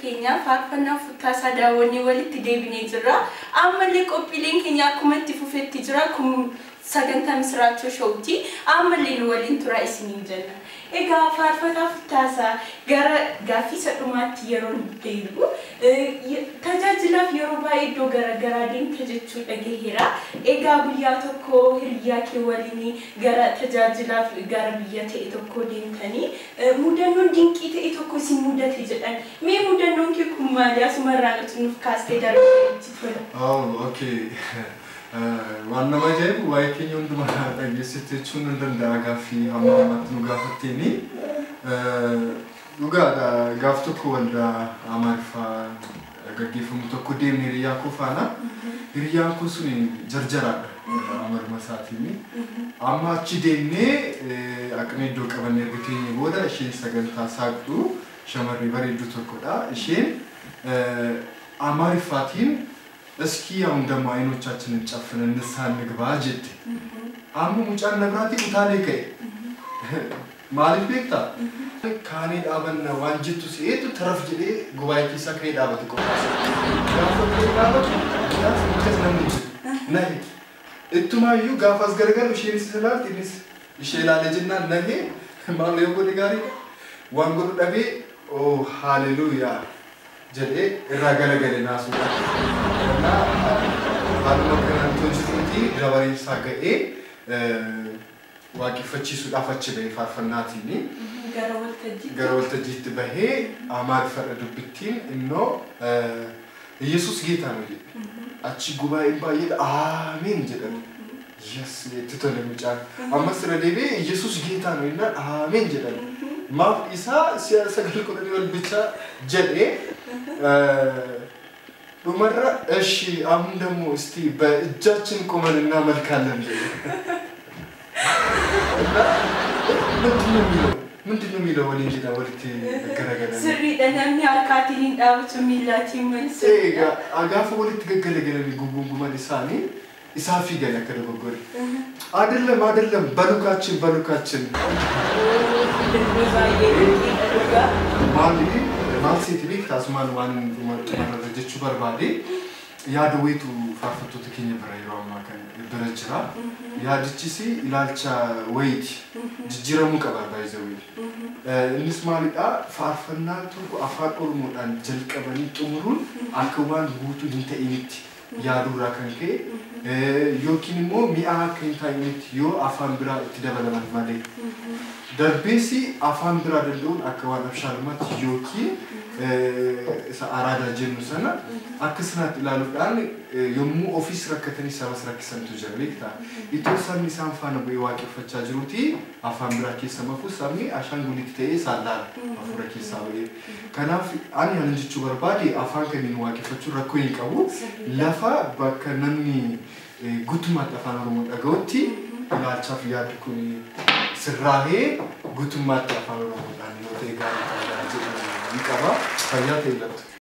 keenya faarfannaa futtaasaa daawwannee walitti deebinee jirra. Ammallee qophiileen keenya akkuma itti fufetti jira kun sagantaa misraachoo showti. Ammallee waliin tura isiniin jenna. Egaa faarfannaa futtaasaa gara gaaffii sadhumaatti yeroo deebi'u tajaajilaaf yeroo baay'ee iddoo garaagaraa deemta jechuu dhagaheera. Egaa guyyaa tokko hiriyaa kee waliin gara tajaajilaaf gara biyya ta'e tokko deemtanii mudannoon dinqii ta'e tokko isin mudate jedhan. Mee mudannoon kee kun maali? Asumarraan nuuf kaastee darbeetti tola. Okay. Waan nama ajaa'ibu waa'ee keenya hundumaa dhageessite jechuun hin danda'a gaaffii amma ammatti nu gaafatteeni. Dhugaadha gaaf tokko waldaa Amaariffaa gaggeeffamu tokko deemne hiriyaa koo faana. Hiriyaan kun sun jarjaraadha amaruma isaatiin. Amma achi deemnee akkana iddoo qabannee erga booda isheen sagantaa saaqxu shamarree bareedduu tokkodha. Isheen Amaariffaatiin እስኪ አሁን ደግሞ አይኖቻችንን ጨፍነን ንስሐ እንግባ ጀት አሙ ሙጫን ነብራቲ ኡታኔ ከይ ማለት ቤታ ካኔ ዳበና ዋንጅቱ ሲኤቱ ተረፍ ጀዴ ጉባኤ ኪሳ ከይ ዳበት ቆራስ ጋፎ ከይ ዳበት ዳስ ከስነምጭ ነይ እቱማዩ ጋፋስ ገረገር ሺሪስ ስላል ትንስ ይሸላ ለጅና ነሄ ማለ የጎዲ ጋሪ ዋንጎዱ ዳቤ ኦ ሃሌሉያ ጀዴ እራገለገለ ናሱ እና አልሞከረን ተንሽቲ ዳባሪ ሳገኤ ዋቂፈቺ ሱዳፈቺ በፋርፈናቲኒ ገረወልተጂት በሄ አማር ፈረዱብቲን እኖ ኢየሱስ ጌታ ነው አቺ ጉባኤ ባይል አሜን ጀደን ኢየሱስ ተተለምጫን አመስረዴቤ ኢየሱስ ጌታ ነውና አሜን ጀደን ማፍ ኢሳ ሲያሰግል ቆደል ብቻ ጀዴ ኡመራ እሺ አሁን ደግሞ እስቲ በእጃችን ቆመንና መልካለን ምንድነው የሚለው ወንጂ ዳወልቲ ገረገለ ስሪ ደናሚ አርካቲን ዳውት ሚላቲ መልስ አጋፉ ወልት ገገለገለ ጉጉጉማ ዲሳኒ ኢሳፊ ገለ ከደጎጎሪ አይደለም በሉካችን ማሊ ማልሲቲ ቢክ ታስማን ዋን ረጀቹ በርባዴ ያደዌቱ ፋርፈቶ ተከኘ በራይራው ማከን በረጅራ ያድቺሲ ኢላልቻ ወይት ጅጅረሙ ቀባባይዘው እንስማሊጣ ፋርፈና ቱርኩ አፋቆር ሞዳን ጀልቀበኒ ጥሙሩን አከዋን ጉቱ እንተኢኒት ያዱራ ከንከ ዮኪንሞ ሚአ ከንታይኒት ዮ አፋን ብራ ትደበለማት ማለት ደርቤሲ አፋን ብራ ደልዶን አከዋን አፍሻልማት ዮኪ አራዳ ጀኑሰና አክስናት ላሉዳን የሙ ኦፊስ ረከተኒ ሰባስራክሰን ተጀሪክታ ኢቶሳኒ ሳንፋነ በይዋቂ ፈቻ ጅሩቲ አፋን ብራ ከሰመፉ ሳሚ አሻንጉሊት ተይ ሳላል አፍረኪ ሳዊ ከናፍ አን ያንጅቹ በርባዲ አፋን ከሚን ዋቂ ፈቹ ረኮይ ቀቡ ለፋ በከነኒ ጉትማ ተፋናሩ ሞዳጎቲ ላልቻፍ ያድኩኒ ስራሄ ጉትማ ተፋናሩ ሞዳን ነው ተጋር ይቀባ ፈያት ይለት